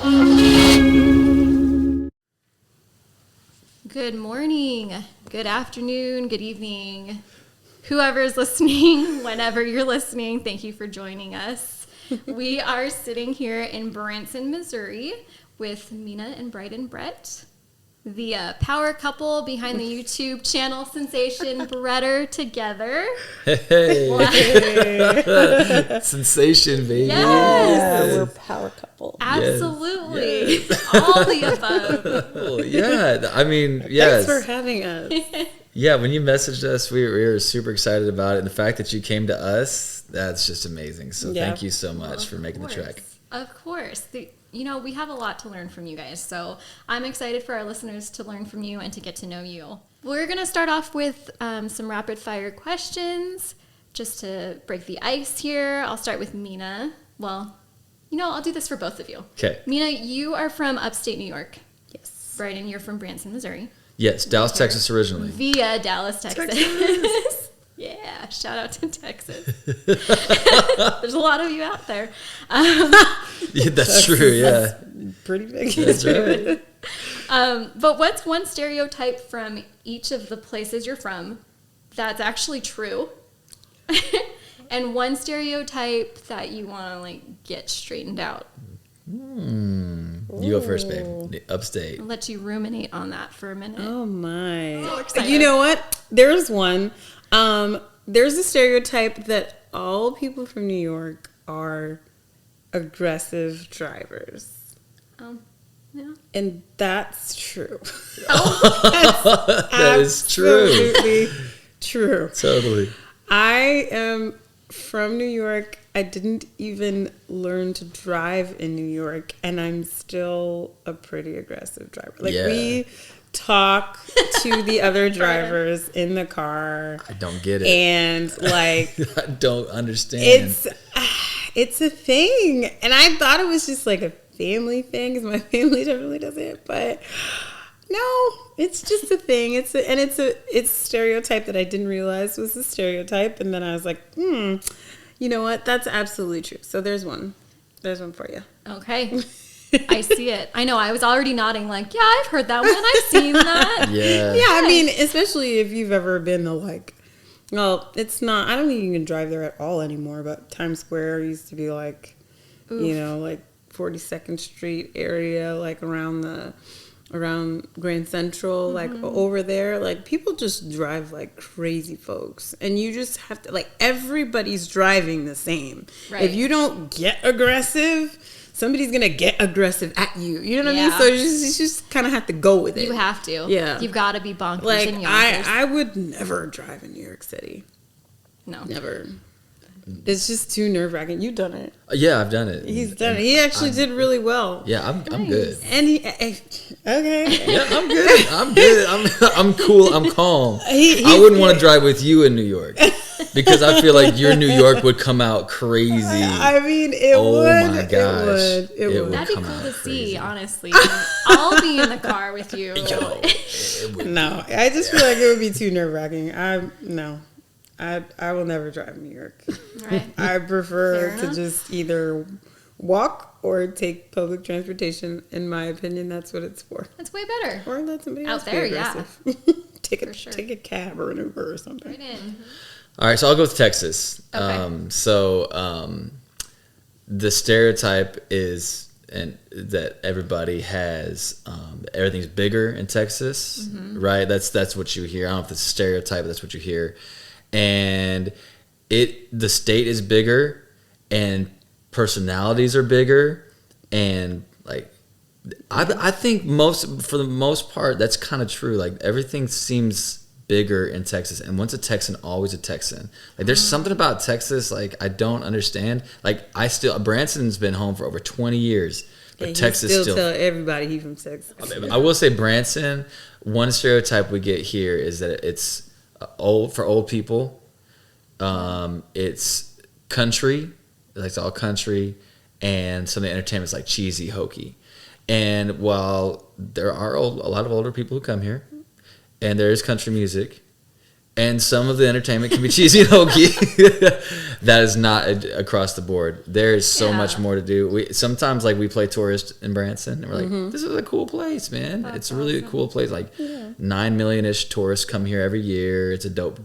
Good morning, good afternoon, good evening. Whoever is listening, whenever you're listening, thank you for joining us. We are sitting here in Branson, Missouri with Mina and Brydon Brett, the power couple behind the YouTube channel sensation Bretter Together. Hey. Sensation, baby. Yes. Yeah, we're power couple. Absolutely. Yes. All the above. Oh, yeah, I mean, yes. Thanks for having us. Yeah, when you messaged us, we were super excited about it. And the fact that you came to us, that's just amazing. So thank you so much for making the trek. Of course. We have a lot to learn from you guys. So I'm excited for our listeners to learn from you and to get to know you. We're going to start off with some rapid fire questions just to break the ice here. I'll start with Mina. Well, I'll do this for both of you. Okay. Mina, you are from upstate New York. Yes. Brydon, you're from Branson, Missouri. Yes, Dallas, Texas originally. Via Dallas, Texas. Yeah, shout out to Texas. There's a lot of you out there. Yeah, that's true, yeah. That's pretty big. That's right. But what's one stereotype from each of the places you're from that's actually true? And one stereotype that you want to get straightened out? You go first, babe. Upstate. I'll let you ruminate on that for a minute. Oh my. So excited. You know what? There's one. There's a stereotype that all people from New York are aggressive drivers. Yeah. And that's true. That is true. Absolutely true. Totally. I am from New York. I didn't even learn to drive in New York, and I'm still a pretty aggressive driver. We talk to the other drivers in the car. I don't get it. And I don't understand. it's a thing. And I thought it was just like a family thing because my family definitely does it, but no, it's just a thing. It's a stereotype that I didn't realize was a stereotype, and then I was like, you know what? That's absolutely true. So there's one. There's one for you. Okay. I see it. I know. I was already nodding yeah, I've heard that one. I've seen that. Yeah. Yeah, I mean, especially if you've ever been to it's not, I don't think you can drive there at all anymore, but Times Square used to be Oof. 42nd Street area, around Grand Central, over there, people just drive like crazy folks, and you just have to, everybody's driving the same. Right. If you don't get aggressive, somebody's gonna get aggressive at you. You know what I mean? So you just kind of have to go with it. You have to. Yeah. You've got to be bonkers and yonkers. I would never drive in New York City. No. Never. It's just too nerve-wracking. You've done it. Yeah, I've done it. He's done it. He actually did really well. Yeah, I'm good. And okay. Yeah, I'm good. I'm good. I'm cool. I'm calm. I wouldn't want to drive with you in New York because I feel like your New York would come out crazy. I mean, it would. Oh my gosh. It would. That'd be cool to see, honestly. I'll be in the car with you. No, I just feel like it would be too nerve-wracking. I will never drive in New York. Right. I prefer to just either walk or take public transportation. In my opinion, that's what it's for. That's way better. Or let somebody out else there, be aggressive. Take a cab or an Uber or something. Right in. All right, so I'll go with Texas. Okay. The stereotype is that everybody has everything's bigger in Texas, right? That's what you hear. I don't know if it's a stereotype, but that's what you hear. And the state is bigger, and personalities are bigger, and I think for the most part that's kind of true. Everything seems bigger in Texas, and once a Texan, always a Texan. There's something about Texas I don't understand. Branson's been home for over 20 years, but and Texas still tell everybody he's from Texas. I will say Branson. One stereotype we get here is that it's for old people. It's country, it's all country, and some of the entertainment's cheesy, hokey. And while there are a lot of older people who come here, and there is country music, And some of the entertainment can be cheesy and hokey. That is not across the board. There is so much more to do. Sometimes like we play tourist in Branson, and we're like, this is a cool place, man. It's really a cool place. Like 9 million-ish tourists come here every year. It's a dope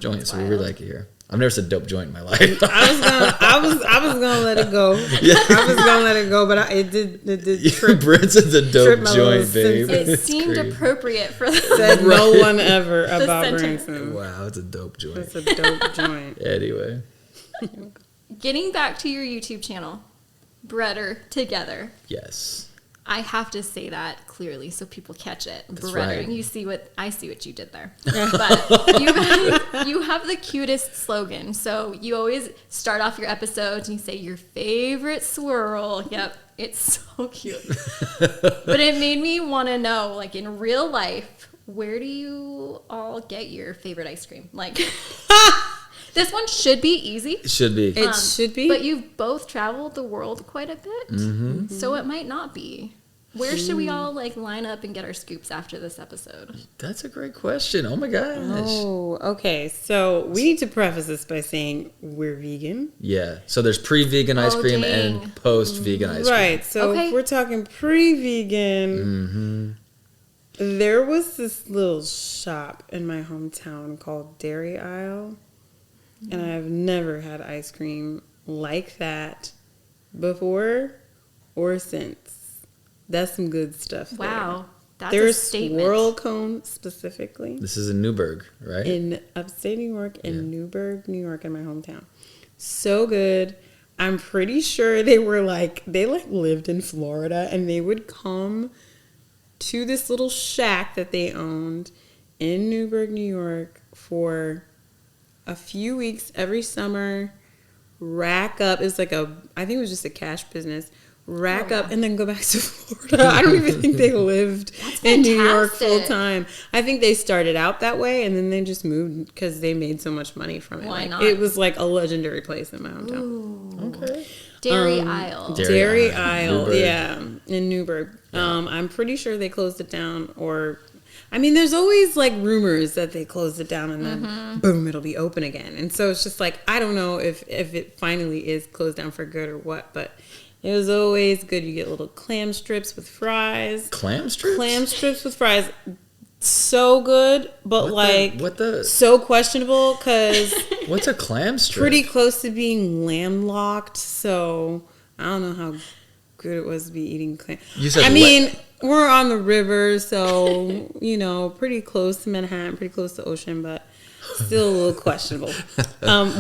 joint. So we really like it here. I've never said dope joint in my life. I was gonna let it go. Yeah. I was gonna let it go, but it did trip. Branson's a dope joint, babe. It seemed appropriate for the Said no one ever about Branson. Wow, it's a dope joint. It's a dope joint. Anyway. Getting back to your YouTube channel, Bretter Together. Yes. I have to say that clearly so people catch it. That's Bretter. right. I see what you did there. But you have the cutest slogan. So you always start off your episodes and you say your favorite swirl. Yep. It's so cute. But it made me want to know, like in real life, where do you all get your favorite ice cream? Like this one should be easy. It should be. It should be. But you've both traveled the world quite a bit. So it might not be. Where should we all like line up and get our scoops after this episode? That's a great question. Oh my gosh. Oh, okay. So we need to preface this by saying we're vegan. Yeah. So there's pre-vegan ice cream dang. and post-vegan ice cream. Right. So Okay. if we're talking pre-vegan, there was this little shop in my hometown called Dairy Isle. And I've never had ice cream like that before or since. That's some good stuff. Wow. That's There's a statement. swirl cone specifically This is in Newburgh, right? in upstate New York, in Newburgh, New York, in my hometown. So good. I'm pretty sure they lived in Florida, and they would come to this little shack that they owned in Newburgh, New York for a few weeks every summer, rack up. It's like I think it was just a cash business. Rack up and then go back to Florida. I don't even think they lived in New York full time. I think they started out that way and then they just moved because they made so much money from it. Why not? It was like a legendary place in my hometown. Ooh. Okay. Dairy Isle. Dairy Isle, Newburgh. yeah, in Newburgh. I'm pretty sure they closed it down, there's always like rumors that they closed it down and then boom, it'll be open again. And so it's just like, I don't know if it finally is closed down for good or what, but it was always good. You get little clam strips with fries. Clam strips? Clam strips with fries. So good, but so questionable because what's a clam strip? pretty close to being landlocked. So I don't know how good it was to be eating clam. You said we're on the river, so pretty close to Manhattan, pretty close to ocean, but still a little questionable.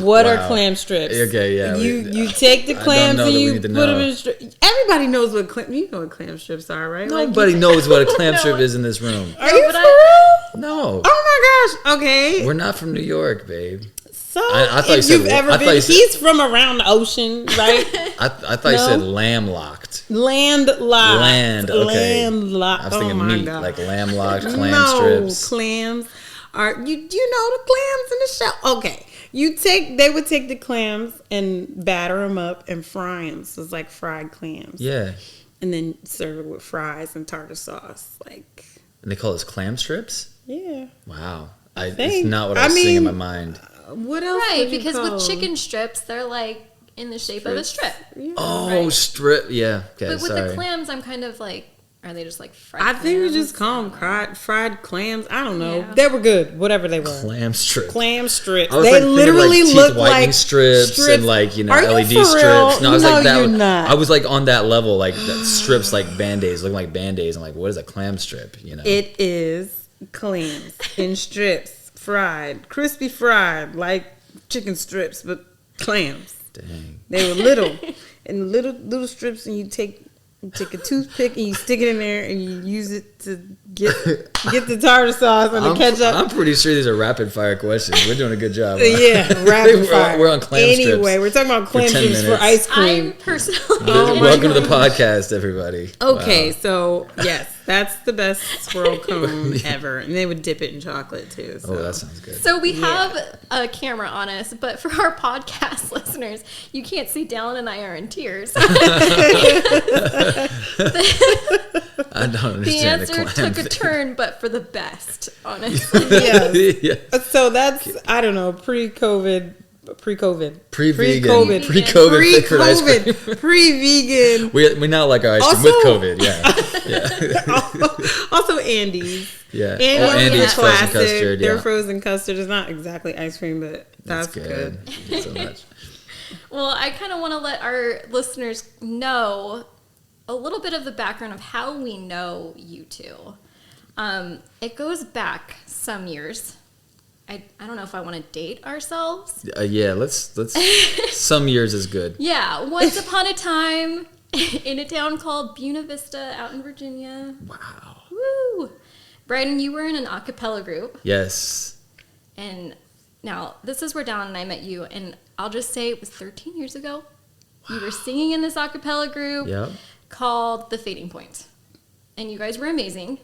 What are clam strips? Okay, yeah. You take the clams and you put them in strips. Everybody knows what clam strips are, right? Nobody knows what a clam strip is in this room. Are you for real? No. Oh my gosh. Okay. We're not from New York, babe. So I thought if you said, you've ever I thought been, you said, he's from around the ocean, right? I thought you said lamb-locked. Landlocked. Land, okay. Landlocked. I was thinking meat, God. like lamb-locked, clam strips. Clams are you know the clams in the shell. Okay, they would take the clams and batter them up and fry them. So it's like fried clams. Yeah. And then serve it with fries and tartar sauce. Like. And they call this clam strips? Yeah. Wow. It's not what I was seeing in my mind. What else? Right, because with chicken strips, they're like in the shape of a strip. Yeah. Oh, Right. strip. Yeah. Okay, But with sorry. the clams, I'm kind of like, are they just like fried I think we clams? just call them fried clams. I don't know. Yeah. They were good, whatever they were. Clam strips. Clam strips. I was They like thinking literally like look teeth whitening like strips and like Are you LED for strips. real? No, I was No, like that. you're not. I was like on that level, like that strips like band-aids, looking like band-aids. I'm like, what is a clam strip? It is clams in strips, fried, crispy fried, like chicken strips, but clams. Dang. They were little, and little strips, and you take a toothpick and you stick it in there and you use it to get the tartar sauce and the ketchup. I'm pretty sure these are rapid fire questions. We're doing a good job. Yeah, rapid fire. We're on clam strips. Anyway, we're talking about clam 10 strips for minutes. ice cream. I'm personally. Welcome to the podcast, everybody. Okay, Wow. so yes, that's the best swirl cone ever, and they would dip it in chocolate too. So. Oh, that sounds good. So we have a camera on us, but for our podcast listeners, you can't see Dallin and I are in tears. I I don't The understand answer clam took a thing. turn, but for the best, honestly. Yes. Yeah. So that's, I don't know, pre-COVID. Pre-vegan. Pre-COVID. Pre-COVID flavored ice cream. Pre-COVID. Pre-vegan. We now like our ice cream Also- with COVID. Yeah. Also Andes. Yeah. Andes, Oh, Andes is frozen classic. custard. Their Yeah. frozen custard is not exactly ice cream, but that's good. Thank you so much. Well, I kind of want to let our listeners know a little bit of the background of how we know you two. It goes back some years. I don't know if I want to date ourselves. Yeah, let's some years is good. Yeah, once upon a time in a town called Buena Vista out in Virginia. Wow. Woo! Brydon, you were in an a cappella group. Yes. And now, this is where Dallin and I met you, and I'll just say it was 13 years ago. You were singing in this a cappella group Yep. called The Fading Point. And you guys were amazing.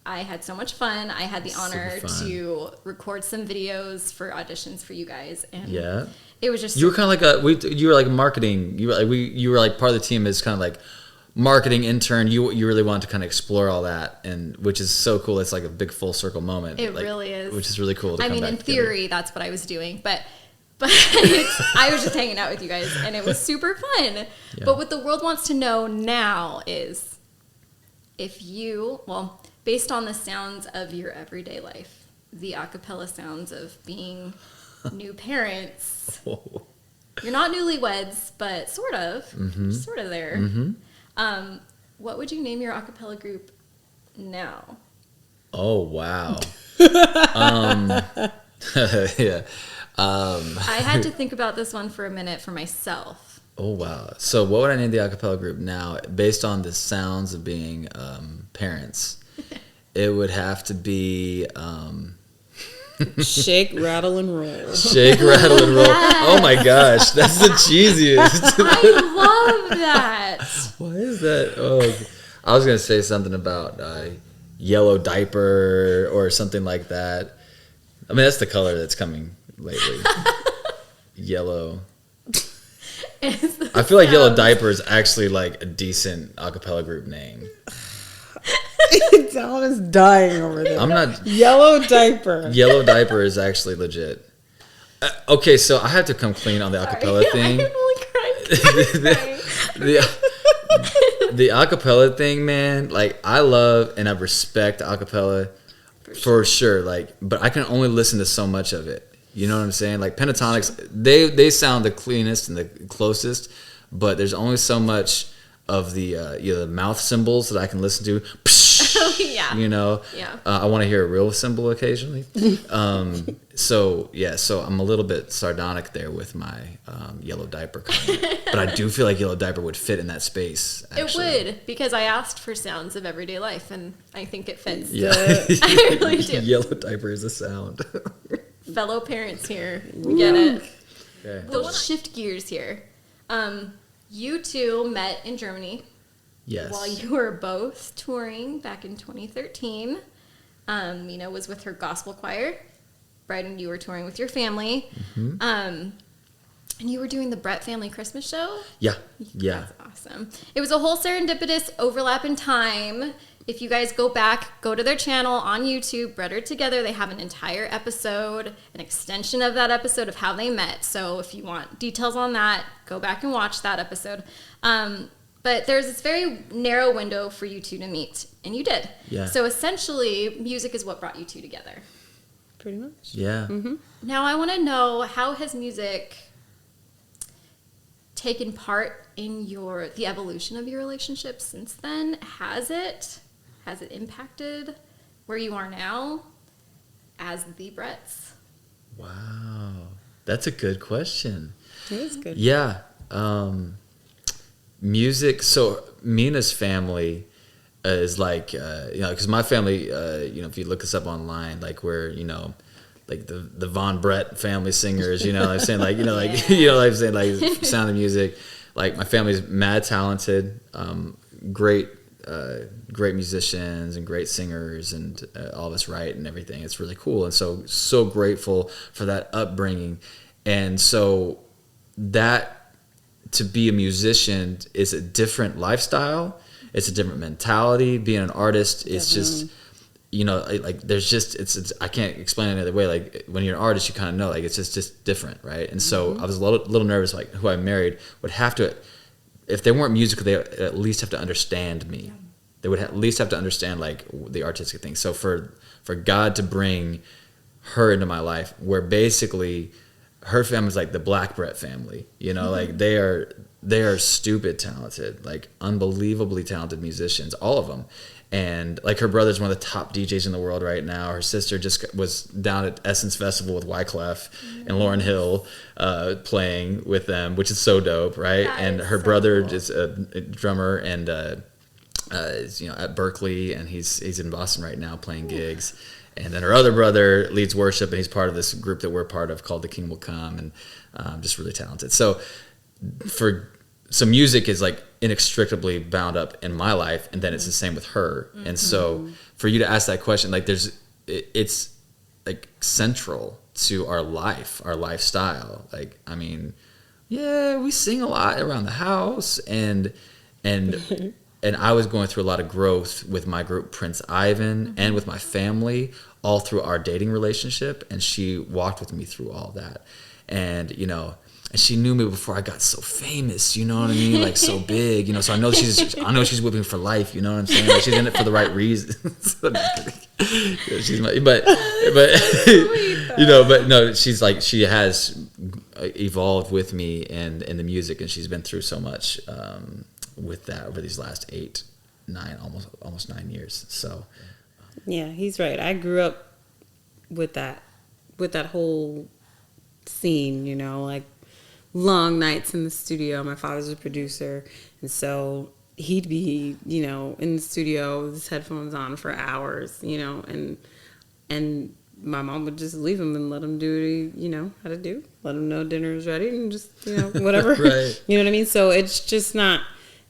I had so much fun. I had the honor Super fun. to record some videos for auditions for you guys. And Yeah. it was just You were kind of like you were like marketing. You were like part of the team as kind of like marketing intern. You really wanted to kind of explore all that, and which is so cool. It's like a big full circle moment. It like, really is. which is really cool. To I come mean, back in together. theory, that's what I was doing, but I was just hanging out with you guys, and it was super fun. Yeah. But what the world wants to know now is if you, well, based on the sounds of your everyday life, the a cappella sounds of being new parents. Whoa. You're not newlyweds, but sort of, sort of there. Mm-hmm. What would you name your a cappella group now? Oh wow. Yeah. I had to think about this one for a minute for myself. Oh wow. So what would I name the a cappella group now, based on the sounds of being parents? It would have to be Shake, rattle, and roll. Shake, rattle, and roll. Oh my gosh, that's the cheesiest. I love that. Why is that? Oh, I was gonna say something about yellow diaper or something like that. I mean, that's the color that's coming lately. Yellow. I feel like yellow diaper is actually like a decent a cappella group name. Dallin is dying over there. I'm not. Yellow diaper. Yellow diaper is actually legit. Okay, so I have to come clean on the a cappella thing. I'm really crying. The a cappella thing, man, like I love and I respect a cappella for sure, like, but I can only listen to so much of it. You know what I'm saying? Like pentatonics, they sound the cleanest and the closest, but there's only so much of the the mouth cymbals that I can listen to. Oh, yeah. You know, Yeah. I want to hear a real cymbal occasionally. So I'm a little bit sardonic there with my yellow diaper comment, but I do feel like yellow diaper would fit in that space. Actually. It would, because I asked for sounds of everyday life, and I think it fits. Yeah, I really do. Yellow diaper is a sound. Fellow parents here, we get it. Okay. We'll shift gears here. You two met in Germany. Yes. While you were both touring back in 2013. Mina was with her gospel choir. Brydon, you were touring with your family. Mm-hmm. And you were doing the Brett Family Christmas show? Yeah. That's awesome. It was a whole serendipitous overlap in time. If you guys go back, go to their channel on YouTube, Brett Are Together. They have an entire episode, an extension of that episode of how they met. So if you want details on that, go back and watch that episode. But there's this very narrow window for you two to meet, and you did. Yeah. So essentially, music is what brought you two together. Pretty much. Yeah. Mm-hmm. Now I want to know, how has music taken part in the evolution of your relationship since then? Has it impacted where you are now as the Bretts? Wow. That's a good question. It is good. Yeah. Music. So Mina's family is like, because my family, if you look us up online, like we're, like the Von Brett family singers, I'm saying like, I'm saying like Sound of Music. Like my family's mad talented, great musicians and great singers, and all of us write and everything. It's really cool, and so grateful for that upbringing, and so that to be a musician is a different lifestyle, it's a different mentality. Being an artist, it's just, you know, like there's just, it's I can't explain it another way. Like when you're an artist, you kind of know, like it's just different, right? And so I was a little nervous, like who I married would have to, if they weren't musical, they would at least have to understand me. Yeah. They would at least have to understand like the artistic thing. So for God to bring her into my life, where basically her family's like the Black Brett family, you know, like they are stupid talented, like unbelievably talented musicians, all of them. And like her brother's one of the top DJs in the world right now. Her sister just was down at Essence Festival with Wyclef and Lauryn Hill playing with them, which is so dope, right? That and her so brother cool. is a drummer and is, you know, at Berkeley, and he's in Boston right now playing gigs. And then her other brother leads worship, and he's part of this group that we're part of called The King Will Come, and just really talented. So music is like inextricably bound up in my life, and then it's the same with her. And so for you to ask that question, like it's like central to our life, our lifestyle. Like, I mean, yeah, we sing a lot around the house, and I was going through a lot of growth with my group Prince Ivan and with my family, all through our dating relationship, and she walked with me through all that. And, you know, and she knew me before I got so famous, you know what I mean? Like so big, you know, so I know she's whipping for life, you know what I'm saying? Like she's in it for the right reasons. but you know, but no, she's like, she has evolved with me and in the music, and she's been through so much with that over these last almost 9 years. So yeah, he's right. I grew up with that whole scene, you know, like long nights in the studio. My father's a producer, and so he'd be, you know, in the studio with his headphones on for hours, you know, and my mom would just leave him and let him do what he, you know, how to do. Let him know dinner was ready and just, you know, whatever. Right. You know what I mean? So it's just not,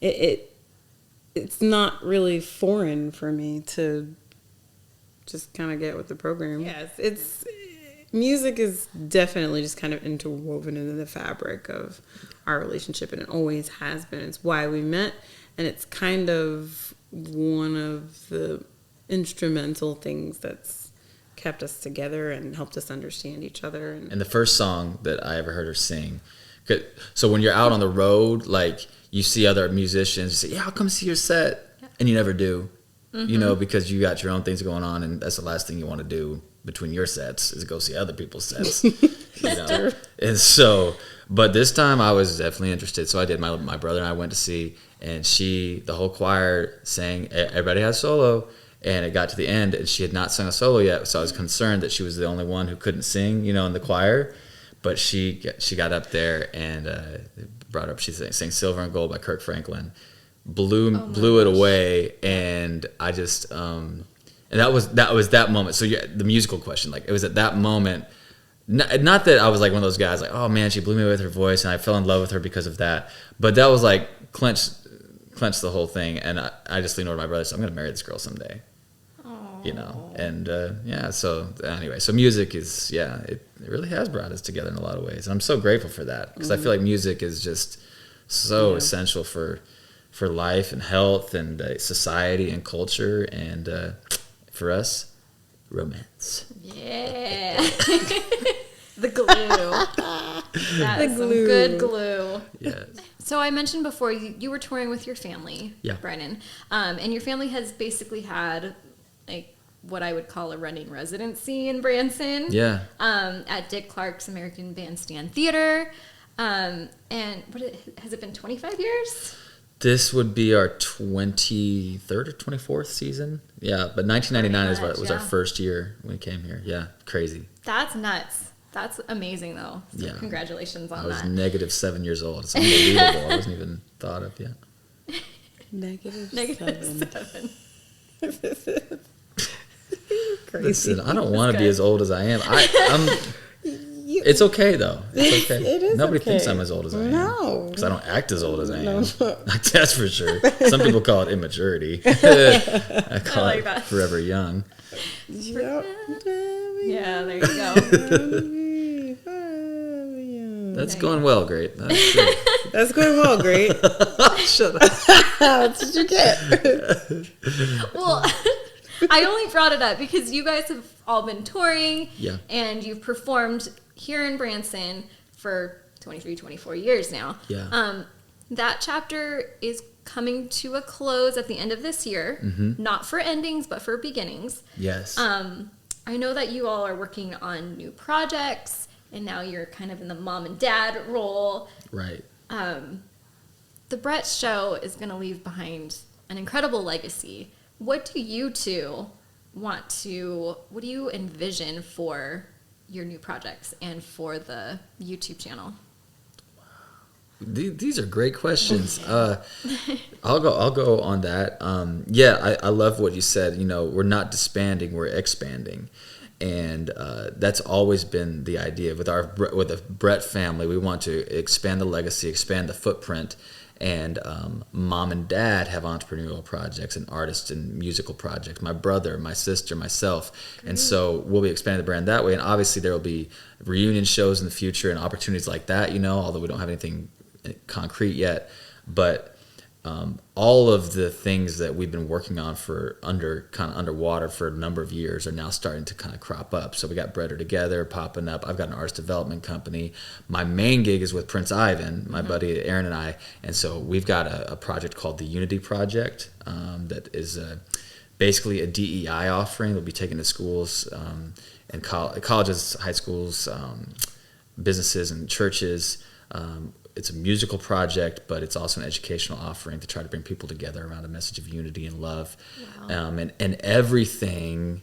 it's not really foreign for me to just kind of get with the program. Yes, music is definitely just kind of interwoven into the fabric of our relationship, and it always has been. It's why we met, and it's kind of one of the instrumental things that's kept us together and helped us understand each other. And the first song that I ever heard her sing, so when you're out on the road, like you see other musicians, you say, yeah, I'll come see your set, and you never do, you know, because you got your own things going on, and that's the last thing you want to do between your sets is go see other people's sets, you know. And so, but this time I was definitely interested. So I did. My brother and I went to see, and the whole choir sang. Everybody had solo, and it got to the end, and she had not sung a solo yet. So I was concerned that she was the only one who couldn't sing, you know, in the choir. But she got up there and brought up. She sang "Silver and Gold" by Kirk Franklin, blew it away, and I just. And that was that moment. So yeah, the musical question, like it was at that moment, not that I was like one of those guys like, oh man, she blew me away with her voice and I fell in love with her because of that. But that was like clenched the whole thing. And I just leaned over to my brother and said, I'm going to marry this girl someday. Aww. You know? And yeah, so anyway, so music is, yeah, it really has brought us together in a lot of ways. And I'm so grateful for that because I feel like music is just so essential for life and health and society and culture and for us, romance. Yeah. The glue. That's some good glue. Yes. So I mentioned before you were touring with your family, Brennan. And your family has basically had like what I would call a running residency in Branson. Yeah. At Dick Clark's American Bandstand Theater. And has it been 25 years? This would be our 23rd or 24th season. Yeah, but 1999 was our first year when we came here. Yeah, crazy. That's nuts. That's amazing, though. So yeah. Congratulations on that. I was negative 7 years old. It's unbelievable. I wasn't even thought of yet. Negative 7. Crazy. Listen, I don't want to be as old as I am. I'm It's okay though. It's okay. It is. Nobody okay. thinks I'm as old as I am. No, because I don't act as old as I am. No. That's for sure. Some people call it immaturity. I call it forever young. Yep. Yeah, there you go. That's going well, great. That's great. That's going well, great. Shut up. That's what you get. Well, I only brought it up because you guys have all been touring, Yeah. and you've performed here in Branson for 23, 24 years now. Yeah. That chapter is coming to a close at the end of this year, not for endings, but for beginnings. Yes. I know that you all are working on new projects, and now you're kind of in the mom and dad role. Right. The Brett Show is going to leave behind an incredible legacy. What do you two what do you envision for your new projects and for the YouTube channel? These are great questions. I'll go on that. I love what you said. We're not disbanding, we're expanding, and that's always been the idea with the Brett family. We want to expand the legacy, expand the footprint, and mom and dad have entrepreneurial projects and artists and musical projects. My brother, my sister, myself, and so we'll be expanding the brand that way. And obviously there will be reunion shows in the future and opportunities like that. Although we don't have anything concrete yet, but all of the things that we've been working on for underwater for a number of years are now starting to kind of crop up. So we got Bretter Together popping up. I've got an artist development company. My main gig is with Prince Ivan, my buddy Aaron and I, and so we've got a project called the Unity Project that is basically a DEI offering. We'll be taken to schools and colleges, high schools, businesses, and churches. It's a musical project, but it's also an educational offering to try to bring people together around a message of unity and love. Wow. And everything.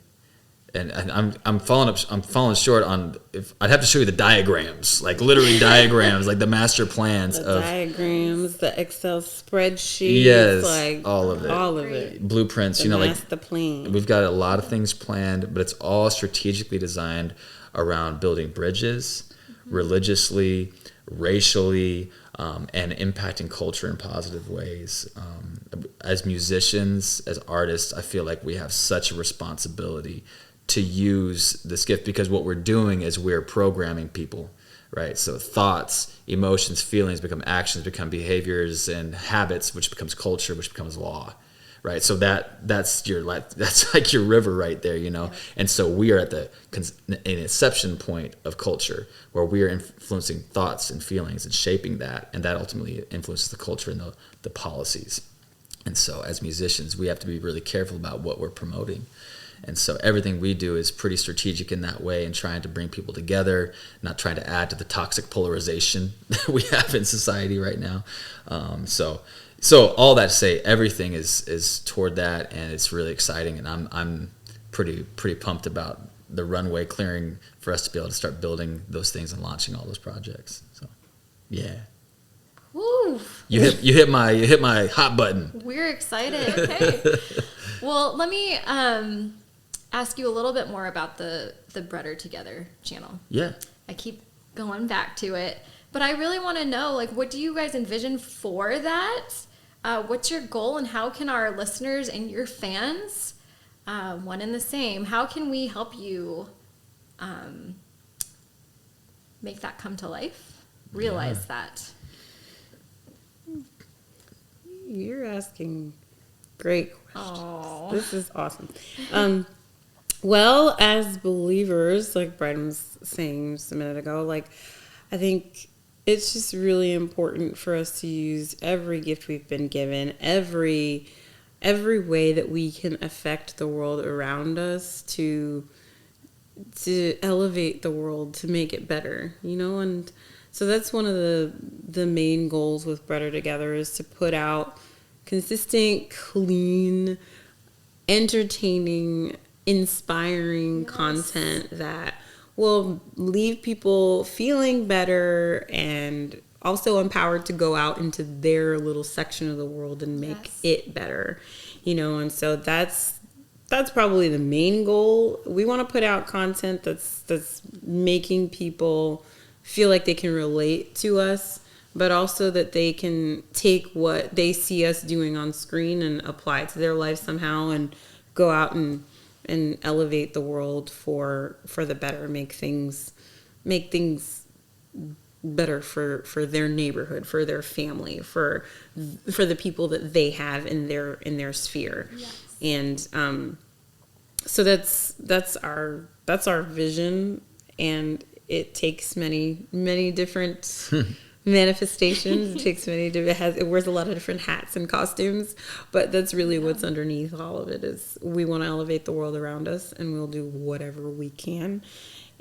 And I'm falling short on. If I'd have to show you the diagrams, like literally diagrams, like the master plans the of diagrams, the Excel spreadsheets, yes, like all of it, blueprints. The plan. We've got a lot of things planned, but it's all strategically designed around building bridges, religiously, racially, and impacting culture in positive ways. As musicians, as artists, I feel like we have such a responsibility to use this gift, because what we're doing is we're programming people, right? So thoughts, emotions, feelings become actions, become behaviors and habits, which becomes culture, which becomes law. Right, so that's like your river right there, Yeah. And so we are at an inception point of culture where we are influencing thoughts and feelings and shaping that, and that ultimately influences the culture and the policies. And so as musicians, we have to be really careful about what we're promoting. And so everything we do is pretty strategic in that way, and trying to bring people together, not trying to add to the toxic polarization that we have in society right now. So all that to say, everything is toward that, and it's really exciting, and I'm pretty pumped about the runway clearing for us to be able to start building those things and launching all those projects. So, yeah. Woo! You hit my hot button. We're excited. Okay. Well, let me ask you a little bit more about the Bretter Together channel. Yeah. I keep going back to it, but I really want to know, like, what do you guys envision for that? What's your goal, and how can our listeners and your fans, one and the same, how can we help you make that come to life? Realize that. You're asking great questions. Aww. This is awesome. Well, as believers, like Brydon was saying just a minute ago, like, I think it's just really important for us to use every gift we've been given, every way that we can affect the world around us to elevate the world, to make it better, and so that's one of the main goals with Bretter Together, is to put out consistent, clean, entertaining, inspiring content that will leave people feeling better and also empowered to go out into their little section of the world and make it better, and so that's probably the main goal. We want to put out content that's making people feel like they can relate to us, but also that they can take what they see us doing on screen and apply it to their life somehow, and go out and elevate the world for the better, make things better for their neighborhood, for their family, for the people that they have in their sphere. Yes. And so that's our vision, and it takes many different manifestations. It takes it wears a lot of different hats and costumes, but that's really what's underneath all of it. Is we want to elevate the world around us, and we'll do whatever we can,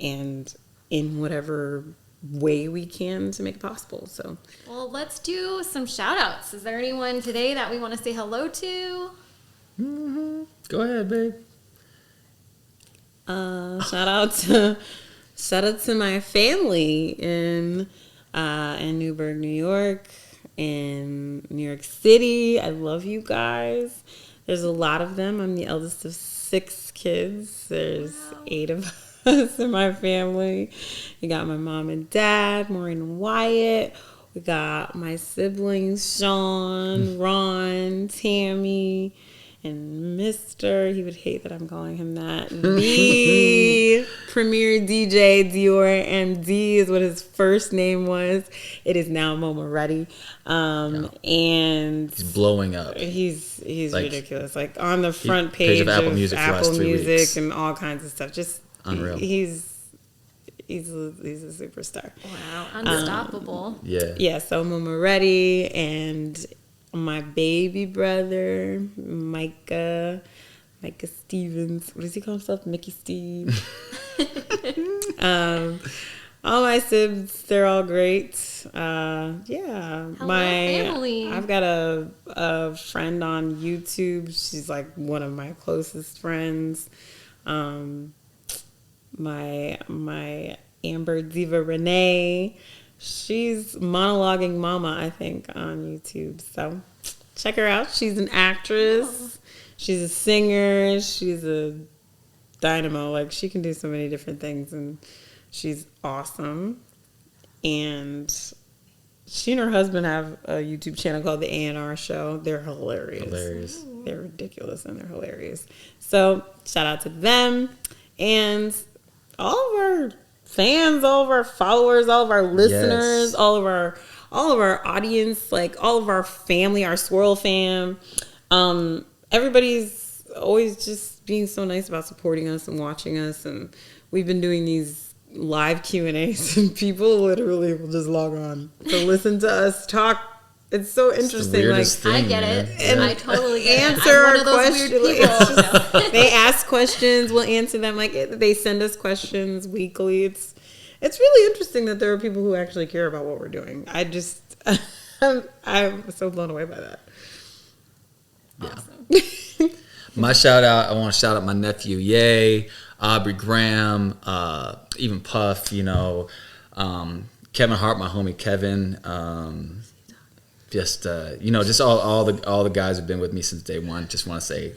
and in whatever way we can to make it possible. So, well, let's do some shout outs. Is there anyone today that we want to say hello to? Mm-hmm. Go ahead, babe. Shout out to my family in Newburgh, New York, in New York City. I love you guys. There's a lot of them. I'm the eldest of 6 kids. There's 8 of us in my family. You got my mom and dad, Maureen and Wyatt. We got my siblings, Sean, Ron, Tammy, and Mr. He would hate that I'm calling him that. The premier DJ, Dior MD is what his first name was. It is now Momo Reddy. And he's blowing up. He's like, ridiculous. Like on the front page of Apple Music and all kinds of stuff. Just unreal. He's a superstar. Wow, unstoppable. Yeah. So Momo Reddy and my baby brother, Micah Stevens. What does he call himself? Mickey Steve. All my sibs, they're all great. Hello, family. I've got a friend on YouTube. She's like one of my closest friends. My Amber Diva Renee. She's monologuing mama, I think, on YouTube. So check her out. She's an actress. She's a singer. She's a dynamo. Like, she can do so many different things, and she's awesome. And she and her husband have a YouTube channel called the A&R Show. They're hilarious. They're ridiculous, and they're hilarious. So shout out to them. And all of our fans, all of our followers, all of our listeners, all of our audience, like all of our family, our Swirl fam. Everybody's always just being so nice about supporting us and watching us, and we've been doing these live Q&As, and people literally will just log on to listen to us talk. It's so interesting. I get it. And I totally get answer it. I'm our one of those questions. weird people. They ask questions, we'll answer them. Like, they send us questions weekly. It's really interesting that there are people who actually care about what we're doing. I'm so blown away by that. Awesome. My shout out, I want to shout out my nephew, Ye, Aubrey Graham, even Puff, Kevin Hart, my homie Kevin, just all the guys who've been with me since day one. Just want to say,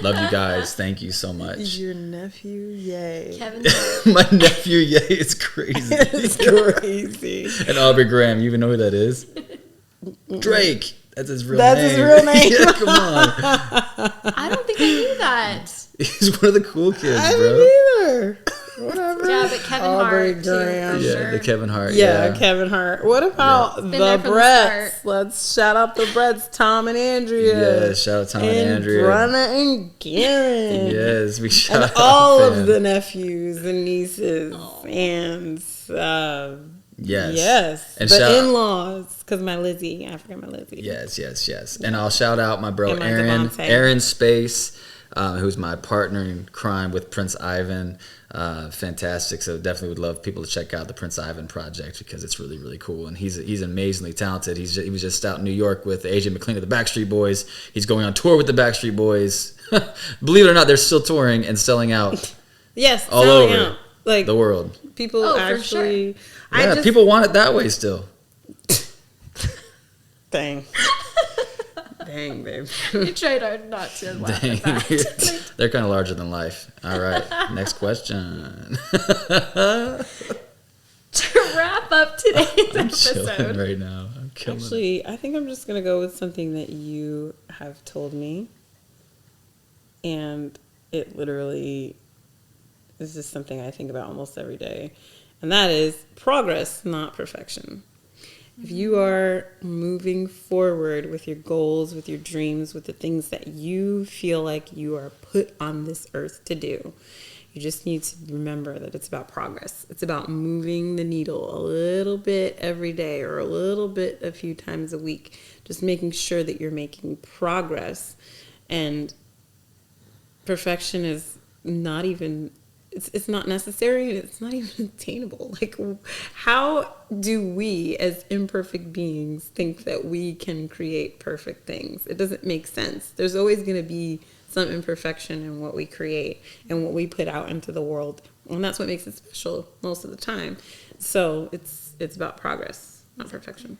love you guys. Thank you so much. Your nephew, Ye. Kevin. My nephew, Ye, is crazy. It's crazy. And Aubrey Graham, you even know who that is? Drake. That's his real name. That's his real name. Yeah, come on. I don't think I knew that. He's one of the cool kids, I bro. didn't either. Whatever. Yeah, but Kevin Aubrey Hart, Graham. too, Yeah, for sure. the Kevin Hart. Yeah, Kevin Hart. What about Been there the from the Bretts? start. Let's shout out the Bretts, Tom and Andrea. Yeah, shout out Tom and Andrea. Brenna and Garen. Yes, we shout And out all fam. of the nephews and nieces and yes, And the shout- in-laws. Because my Lizzie, I forgot my Lizzie. Yes. And I'll shout out my bro And my Aaron, Devontae. Aaron Space, who's my partner in crime with Prince Ivan. Fantastic. So definitely would love people to check out the Prince Ivan project because it's really, really cool. And he's amazingly talented. He was just out in New York with AJ McLean of the Backstreet Boys. He's going on tour with the Backstreet Boys. Believe it or not, they're still touring and selling out. Yes, all selling over out. Like the world. people actually. Yeah, people want it that way still. Dang, babe. You tried not to laugh Dang. at that. They're kind of larger than life. All right, next question. To wrap up today's I'm chilling episode. right now. I'm killing it. Actually, I think I'm just gonna go with something that you have told me, and it literally is just something I think about almost every day. And that is progress, not perfection. If you are moving forward with your goals, with your dreams, with the things that you feel like you are put on this earth to do, you just need to remember that it's about progress. It's about moving the needle a little bit every day or a little bit a few times a week. Just making sure that you're making progress. And perfection is not even... It's not necessary, and it's not even attainable. Like, how do we as imperfect beings think that we can create perfect things? It doesn't make sense. There's always going to be some imperfection in what we create and what we put out into the world. And that's what makes it special most of the time. So it's about progress, not perfection.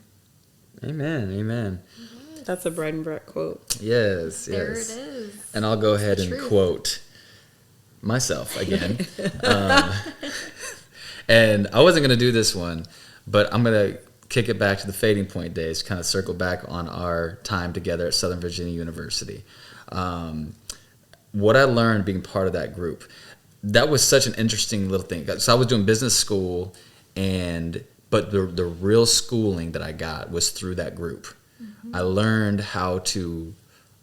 Amen. Amen. That's a Brydon Brett quote. Yes. There it is. And I'll go ahead and quote myself again. And I wasn't going to do this one, but I'm going to kick it back to the Fading Point days, kind of circle back on our time together at Southern Virginia University. What I learned being part of that group, that was such an interesting little thing. So I was doing business school, but the real schooling that I got was through that group. I learned how to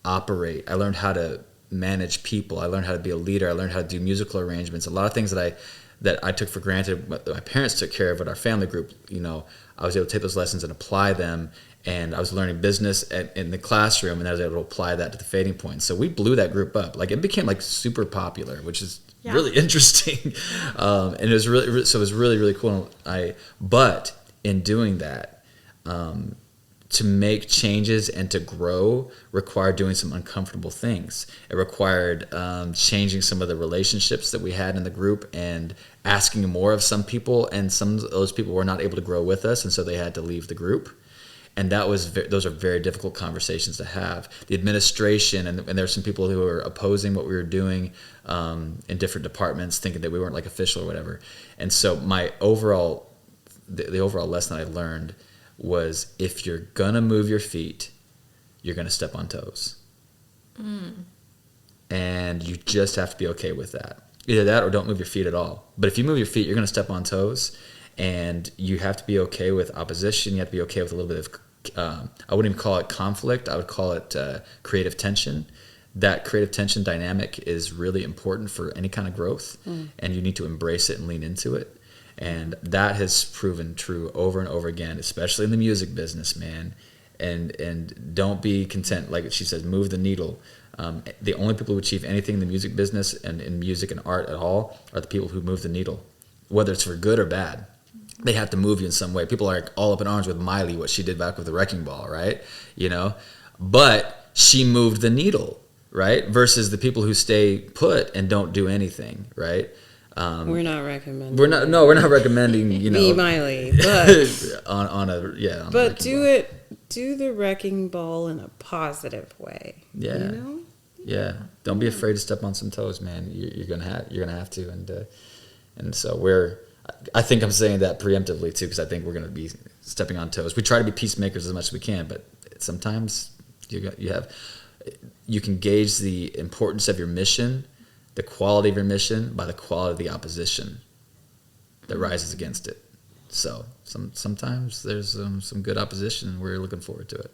operate. I learned how to manage people. I learned how to be a leader. I learned how to do musical arrangements. A lot of things that I took for granted, but my parents took care of at our family group. I was able to take those lessons and apply them. And I was learning business in the classroom, and I was able to apply that to the Fading Point. So we blew that group up. Like, it became like super popular, which is really interesting. And it was really, really cool. But in doing that, to make changes and to grow required doing some uncomfortable things. It required changing some of the relationships that we had in the group and asking more of some people, and some of those people were not able to grow with us, and so they had to leave the group. And those are very difficult conversations to have. The administration, and there's some people who were opposing what we were doing in different departments, thinking that we weren't like official or whatever. And so the overall lesson I learned was, if you're gonna move your feet, you're gonna step on toes. And you just have to be okay with that. Either that or don't move your feet at all. But if you move your feet, you're gonna step on toes, and you have to be okay with opposition. You have to be okay with a little bit of I wouldn't even call it conflict. I would call it creative tension. That creative tension dynamic is really important for any kind of growth, and you need to embrace it and lean into it. And that has proven true over and over again, especially in the music business, man. And don't be content, like she says, move the needle. The only people who achieve anything in the music business and in music and art at all are the people who move the needle, whether it's for good or bad. They have to move you in some way. People are all up in arms with Miley, what she did back with the Wrecking Ball, right? But she moved the needle, right? Versus the people who stay put and don't do anything, right? We're not recommending. We're not recommending. Be Miley, but But do the Wrecking Ball in a positive way. Yeah. Yeah. Don't be afraid to step on some toes, man. You're gonna have to, and so I think I'm saying that preemptively too, because I think we're gonna be stepping on toes. We try to be peacemakers as much as we can, but sometimes you can gauge the importance of your mission, the quality of your mission, by the quality of the opposition that rises against it. So sometimes there's some good opposition, and we're looking forward to it.